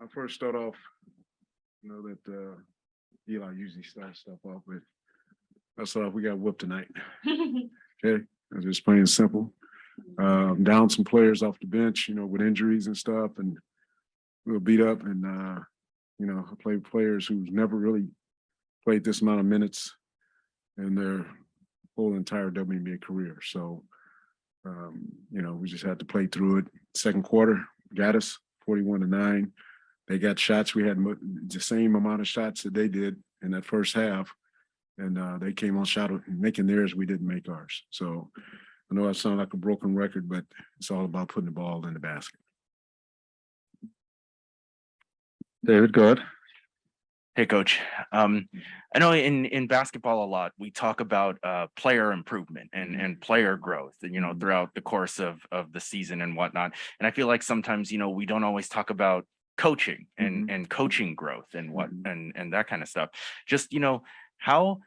I first start off, that Eli usually starts stuff off with. I start off, we got whooped tonight. Okay, that's just plain and simple. Down some players off the bench, with injuries and stuff, and we were beat up. And I played players who's never really played this amount of minutes in their whole entire WNBA career. So, we just had to play through it. Second quarter got us 41-9. They got shots. We had the same amount of shots that they did in that first half, and they came on shot making theirs. We didn't make ours. So I know I sound like a broken record, but it's all about putting the ball in the basket. David, go ahead. Hey, Coach. I know in basketball a lot, we talk about player improvement and player growth, throughout the course of the season and whatnot. And I feel like sometimes, we don't always talk about coaching and coaching growth and and that kind of stuff. Just, how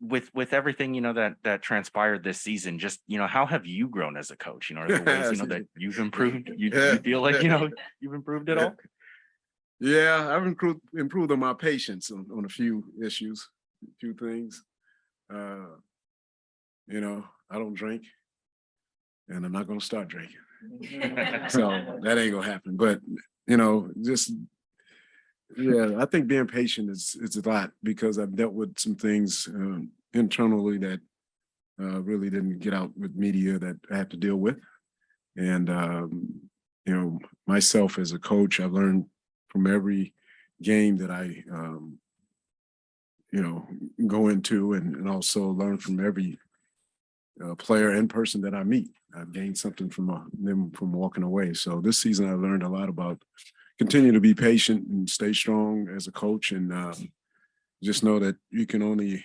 with everything, that transpired this season, just, how have you grown as a coach? Are there ways, that you've improved? You feel like, you've improved at all? Yeah, I've improved on my patience on a few issues, a few things. I don't drink, and I'm not going to start drinking. So that ain't going to happen. But, I think being patient is a lot, because I've dealt with some things internally that really didn't get out with media that I have to deal with. And, myself as a coach, I've learned from every game that I, go into, and also learn from every player and person that I meet. I've gained something from them from walking away. So this season, I learned a lot about continue to be patient and stay strong as a coach, and just know that you can only,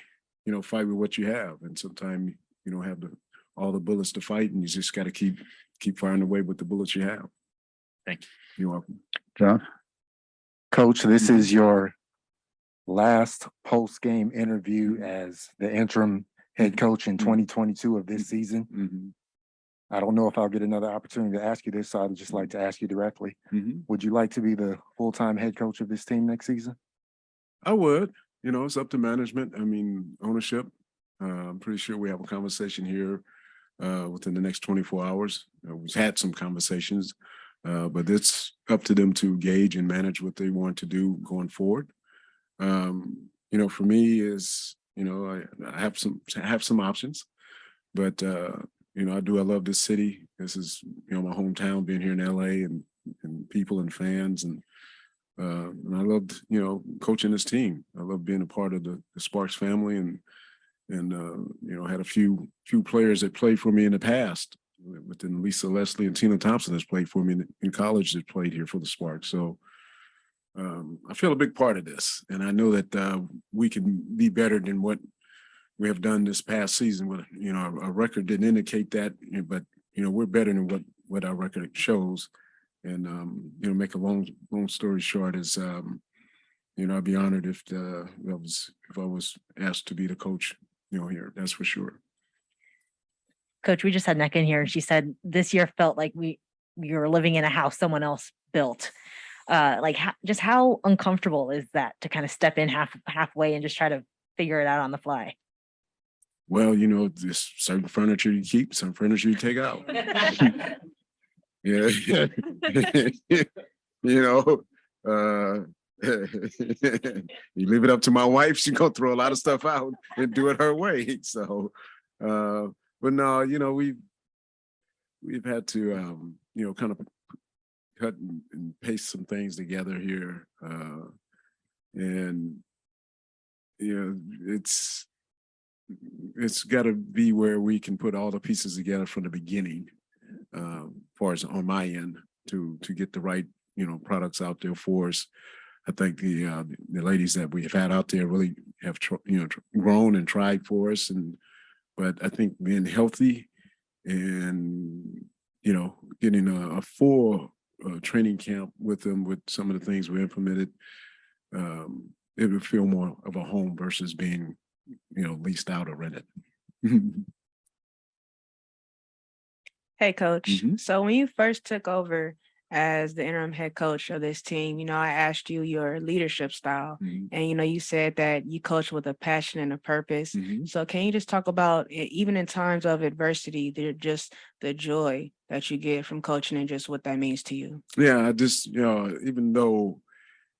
fight with what you have. And sometimes you don't have all the bullets to fight, and you just got to keep firing away with the bullets you have. Thank you. You're welcome. John? Coach, this is your last post-game interview as the interim head coach in 2022 of this season. I don't know if I'll get another opportunity to ask you this, so I'd just like to ask you directly. Would you like to be the full-time head coach of this team next season? I would. It's up to management. Ownership. I'm pretty sure we have a conversation here within the next 24 hours. We've had some conversations. But it's up to them to gauge and manage what they want to do going forward. For me is, I have some options, but I love this city. This is, my hometown, being here in LA, and people and fans, and I loved, coaching this team. I love being a part of the Sparks family, and had a few players that played for me in the past. Within Lisa Leslie and Tina Thompson has played for me in college, that played here for the Sparks. So I feel a big part of this, and I know that we can be better than what we have done this past season. With our record didn't indicate that, but we're better than what our record shows. And make a long story short is I'd be honored if I was asked to be the coach here. That's for sure. Coach, we just had Nneka in here, and she said this year felt like we were living in a house someone else built. How uncomfortable is that to kind of step in halfway and just try to figure it out on the fly? Well, there's certain furniture you keep, some furniture you take out. Yeah. You leave it up to my wife, she's gonna throw a lot of stuff out and do it her way. So but no, we've had to kind of cut and paste some things together here. And it's got to be where we can put all the pieces together from the beginning, as far as on my end, to get the right products out there for us. I think the ladies that we have had out there really have grown and tried for us, but I think being healthy and getting a full training camp with them, with some of the things we implemented, it would feel more of a home versus being leased out or rented. Hey, Coach. So when you first took over as the interim head coach of this team, I asked you your leadership style, and, you said that you coach with a passion and a purpose. So can you just talk about, even in times of adversity, just the joy that you get from coaching and just what that means to you? Yeah, I just, even though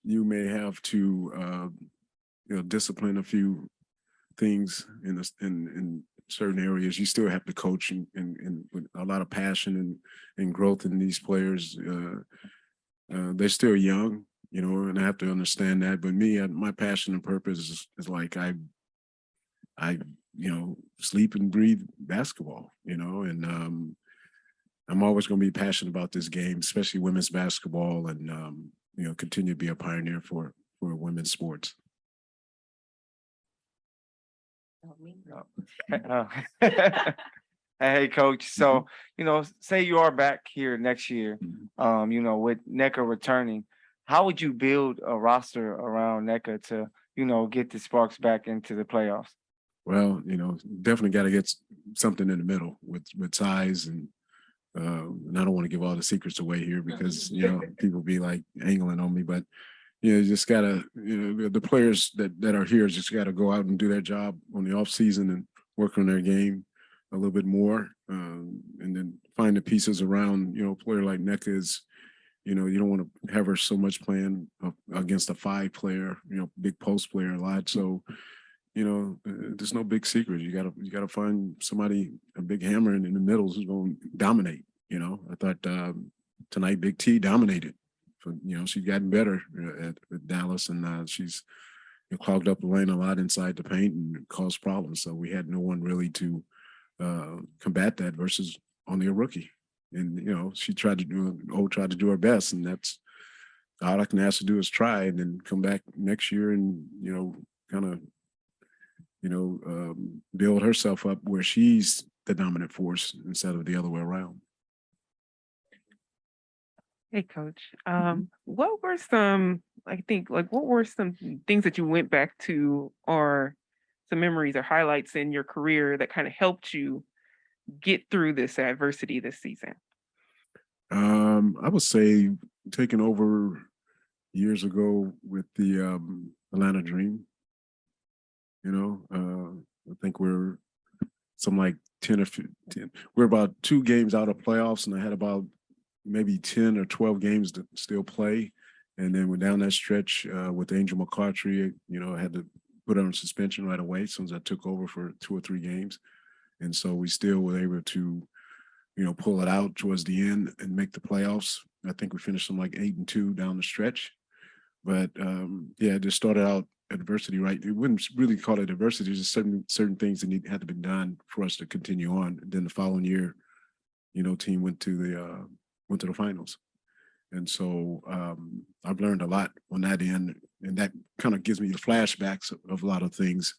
you may have to, discipline a few things in certain areas, you still have to coach and with a lot of passion and growth in these players. They're still young, and I have to understand that. But me, my passion and purpose is like I sleep and breathe basketball, and I'm always going to be passionate about this game, especially women's basketball, and continue to be a pioneer for women's sports. Hey, Coach. So, say you are back here next year, with Nneka returning, how would you build a roster around Nneka to, get the Sparks back into the playoffs? Well, definitely got to get something in the middle with size and I don't want to give all the secrets away here because people be like angling on me, but you just gotta the players that are here just got to go out and do their job on the off season and work on their game a little bit more, and then find the pieces around a player like Nneka is. You don't want to have her so much playing against a 5-player, big post player a lot. So, there's no big secret. You gotta find somebody, a big hammer in the middle who's going to dominate. I thought tonight Big T dominated. She's gotten better at Dallas, and she's clogged up the lane a lot inside the paint and caused problems. So we had no one really to combat that versus only a rookie. And she tried to do her best, and that's all I can ask her to do is try, and then come back next year and kind of build herself up where she's the dominant force instead of the other way around. Hey, Coach. What were some things that you went back to, or some memories or highlights in your career that kind of helped you get through this adversity this season? I would say taking over years ago with the Atlanta Dream. I think we're some like 10 or 15. We're about 2 games out of playoffs, and I had about maybe 10 or 12 games to still play. And then we're down that stretch with Angel McCartry, I had to put her on suspension right away as soon as I took over for 2 or 3 games. And so we still were able to, pull it out towards the end and make the playoffs. I think we finished them like 8-2 down the stretch. But it just started out adversity, right? We wouldn't really call it adversity, just certain things that had to be done for us to continue on. And then the following year, team went to the finals. And so I've learned a lot on that end, and that kind of gives me the flashbacks of a lot of things.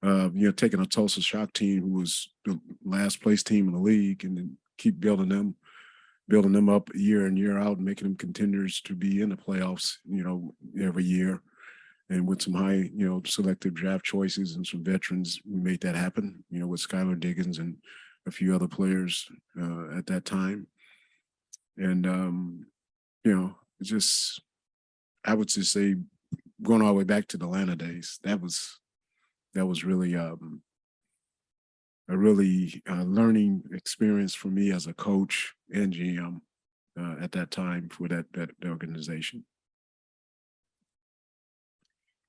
Taking a Tulsa Shock team who was the last place team in the league, and then keep building them up year in, year out, and making them contenders to be in the playoffs, every year. And with some high, selective draft choices and some veterans, we made that happen, with Skylar Diggins and a few other players at that time. And, I would just say, going all the way back to the Atlanta days, that was really a really learning experience for me as a coach and GM at that time for that organization.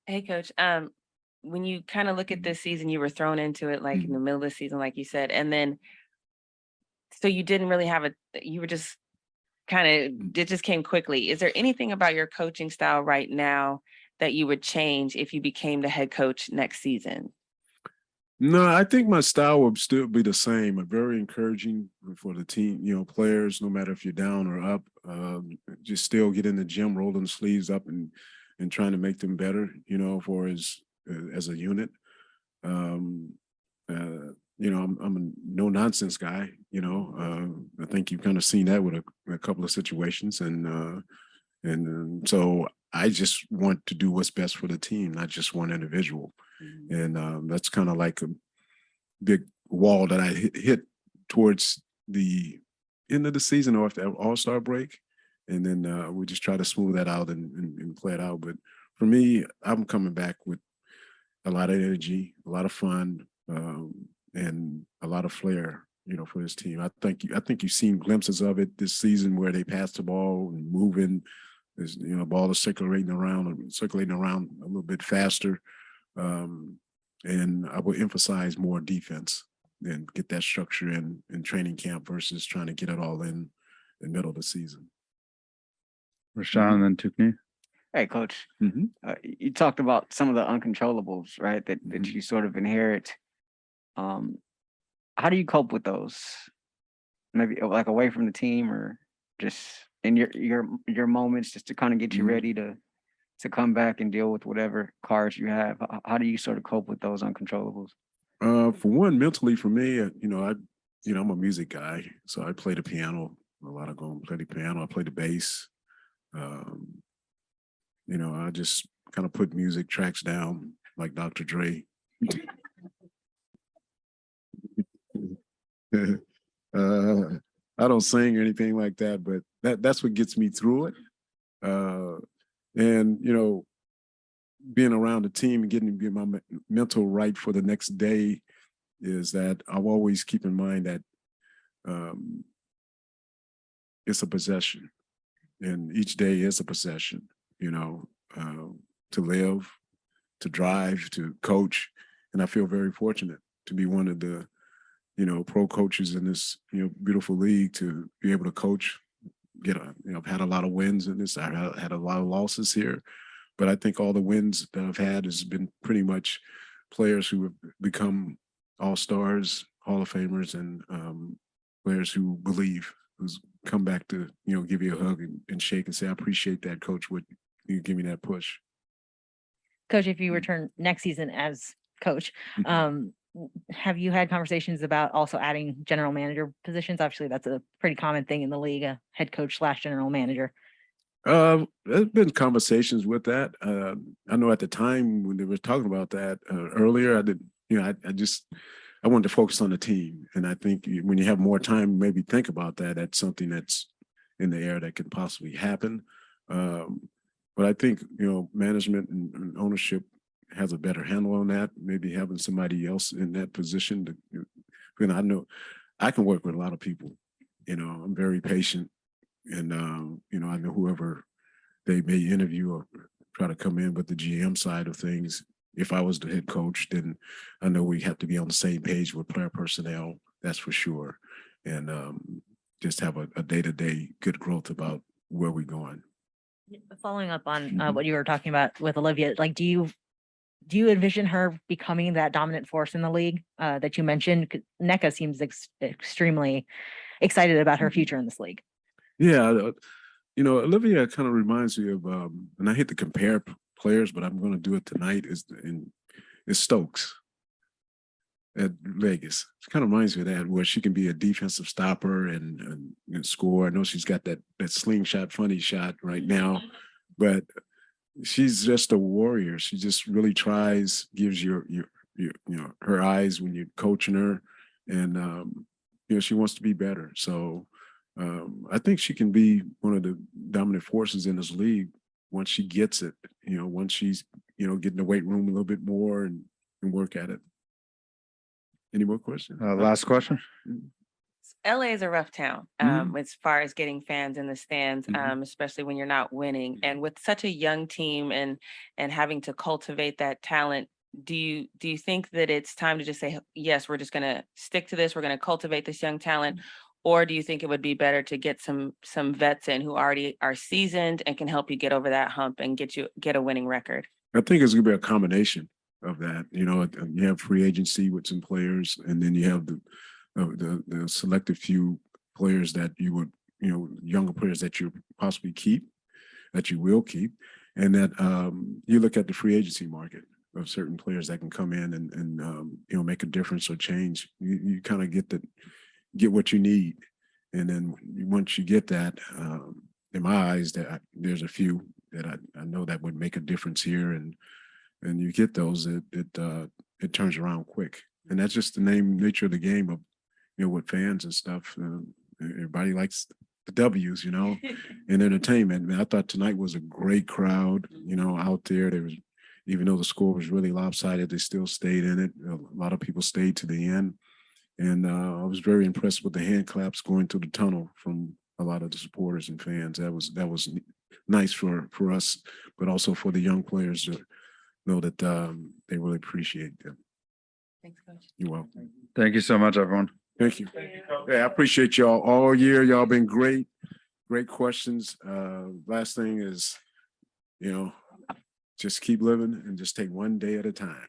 Hey, Coach. When you kind of look at this season, you were thrown into it like in the middle of the season, like you said, and then so you didn't really you were just it just came quickly. Is there anything about your coaching style right now that you would change if you became the head coach next season? No, I think my style would still be the same. Very encouraging for the team, players, no matter if you're down or up, just still get in the gym, rolling the sleeves up and trying to make them better, for as a unit. I'm a no nonsense guy, I think you've kind of seen that with a couple of situations. And so I just want to do what's best for the team, not just one individual. And that's kind of like a big wall that I hit towards the end of the season or after All-Star break. and then we just try to smooth that out and play it out. But for me, I'm coming back with a lot of energy, a lot of fun, and a lot of flair, for this team. I think you've seen glimpses of it this season where they pass the ball and moving. There's, ball is circulating around a little bit faster. And I would emphasize more defense and get that structure in training camp versus trying to get it all in the middle of the season. Rashawn and then Tukni. Hey, Coach. Mm-hmm. You talked about some of the uncontrollables, right? That Mhm. you sort of inherit. How do you cope with those? Maybe like away from the team, or just in your moments, just to kind of get you Mhm. ready to come back and deal with whatever cards you have. How do you sort of cope with those uncontrollables? For one, mentally for me, I'm a music guy, so I play the piano a lot. I go and play the piano. I play the bass. I just kind of put music tracks down like Dr. Dre. I don't sing or anything like that, but that's what gets me through it. And being around the team and getting my mental right for the next day is that I'll always keep in mind that it's a possession, and each day is a possession. To live, to drive, to coach, and I feel very fortunate to be one of the pro coaches in this beautiful league, to be able to coach. I've had a lot of wins in this. I had a lot of losses here, but I think all the wins that I've had has been pretty much players who have become all-stars, Hall of Famers, and players who believe, who's come back to give you a hug and shake and say, "I appreciate that, Coach. Would you give me that push?" Coach, if you return next season as coach, have you had conversations about also adding general manager positions? Obviously, that's a pretty common thing in the league, a head coach / general manager. There's been conversations with that. I know at the time when they were talking about that earlier, I didn't, I wanted to focus on the team. And I think when you have more time, maybe think about that. That's something that's in the air that could possibly happen. But I think, management and ownership has a better handle on that. Maybe having somebody else in that position to, I know I can work with a lot of people. I'm very patient, and I know whoever they may interview or try to come in with the GM side of things. If I was the head coach, then I know we have to be on the same page with player personnel. That's for sure, and just have a day-to-day good growth about where we're going. Following up on what you were talking about with Olivia, like, do you envision her becoming that dominant force in the league that you mentioned? Nneka seems extremely excited about her future in this league. Yeah, Olivia kind of reminds me of, and I hate to compare players, but I'm going to do it tonight. Is Stokes at Vegas? It kind of reminds me of that, where she can be a defensive stopper and score. I know she's got that slingshot, funny shot right now, but she's just a warrior. She just really tries, gives your her eyes when you're coaching her, and she wants to be better. So I think she can be one of the dominant forces in this league once she gets it. Once she's get in the weight room a little bit more and work at it. Any more questions? Last question. LA is a rough town as far as getting fans in the stands, especially when you're not winning. And with such a young team and having to cultivate that talent, do you think that it's time to just say, yes, we're just going to stick to this, we're going to cultivate this young talent? Or do you think it would be better to get some vets in who already are seasoned and can help you get over that hump and get a winning record? I think it's going to be a combination of that. You have free agency with some players, and then you have the selected few players that you would, younger players that you possibly keep, that you will keep, and that you look at the free agency market of certain players that can come in and make a difference or change. You kind of get what you need, and then once you get that, in my eyes, there's a few that I know that would make a difference here, and you get those, it turns around quick, and that's just the nature of the game of with fans and stuff. Everybody likes the W's, and entertainment. Man, I thought tonight was a great crowd, out there. There was, even though the score was really lopsided, they still stayed in it. A lot of people stayed to the end. And I was very impressed with the hand claps going through the tunnel from a lot of the supporters and fans. That was nice for us, but also for the young players to know that they really appreciate them. Thanks, Coach. You're welcome. Thank you so much, everyone. Thank you. Yeah, I appreciate y'all all year. Y'all been great questions. Last thing is, just keep living and just take one day at a time.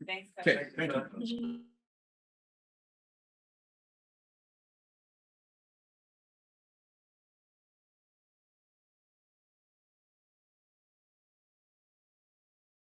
Thanks, Coach. Okay, thank you.